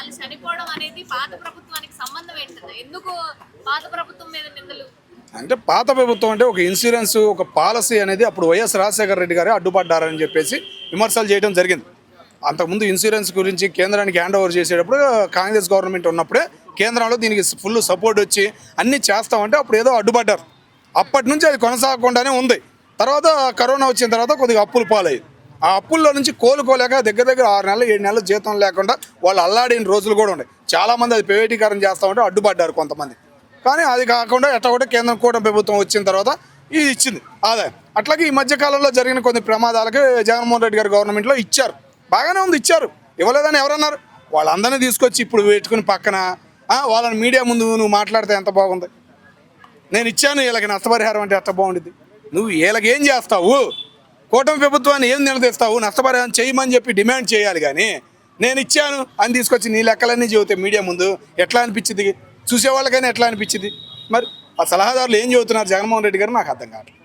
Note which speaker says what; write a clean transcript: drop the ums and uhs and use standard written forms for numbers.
Speaker 1: వాళ్ళు చనిపోవడం అనేది పాత ప్రభుత్వానికి సంబంధం ఏంటంటే ఎందుకు పాత ప్రభుత్వం మీద నిందలు?
Speaker 2: అంటే పాత ప్రభుత్వం అంటే ఒక ఇన్సూరెన్స్ ఒక పాలసీ అనేది అప్పుడు వైఎస్ రాజశేఖర రెడ్డి గారే అడ్డుపడ్డారని చెప్పేసి విమర్శలు చేయడం జరిగింది. అంతకుముందు ఇన్సూరెన్స్ గురించి కేంద్రానికి హ్యాండ్ ఓవర్ చేసేటప్పుడు కాంగ్రెస్ గవర్నమెంట్ ఉన్నప్పుడే కేంద్రంలో దీనికి ఫుల్ సపోర్ట్ వచ్చి అన్నీ చేస్తామంటే అప్పుడు ఏదో అడ్డుపడ్డారు. అప్పటి నుంచి అది కొనసాగకుండానే ఉంది. తర్వాత కరోనా వచ్చిన తర్వాత కొద్దిగా అప్పులు పాలయ్యి ఆ అప్పుల్లో నుంచి కోలుకోలేక దగ్గర దగ్గర 6 నెలలు 7 నెలలు జీతం లేకుండా వాళ్ళు అల్లాడిన రోజులు కూడా ఉన్నాయి. చాలామంది అది ప్రైవేటీకరణ చేస్తామంటే అడ్డుపడ్డారు కొంతమంది. కానీ అది కాకుండా ఎట్లా కూడా కేంద్రం కూటమి ప్రభుత్వం వచ్చిన తర్వాత ఇది ఇచ్చింది ఆదాయం. అట్లాగే ఈ మధ్యకాలంలో జరిగిన కొన్ని ప్రమాదాలకి జగన్మోహన్ రెడ్డి గారి గవర్నమెంట్లో ఇచ్చారు. బాగానే ఉంది, ఇచ్చారు. ఇవ్వలేదని ఎవరన్నారు? వాళ్ళందరినీ తీసుకొచ్చి ఇప్పుడు పెట్టుకుని పక్కన వాళ్ళని మీడియా ముందు నువ్వు మాట్లాడితే ఎంత బాగుంది. నేను ఇచ్చాను వీళ్ళకి నష్టపరిహారం అంటే ఎంత బాగుంటుంది. నువ్వు వీళ్ళకి ఏం చేస్తావు? కూటమి ప్రభుత్వాన్ని ఏం నిలదీస్తావు? నష్టపరిహారం చేయమని చెప్పి డిమాండ్ చేయాలి. కానీ నేను ఇచ్చాను అని తీసుకొచ్చి నీ లెక్కలన్నీ చెబితే మీడియా ముందు ఎట్లా అనిపించింది? చూసేవాళ్ళకైనా ఎట్లా అనిపించింది? మరి ఆ సలహాదారులు ఏం చెబుతున్నారు జగన్మోహన్ రెడ్డి గారు నాకు అర్థం కావట్లేదు.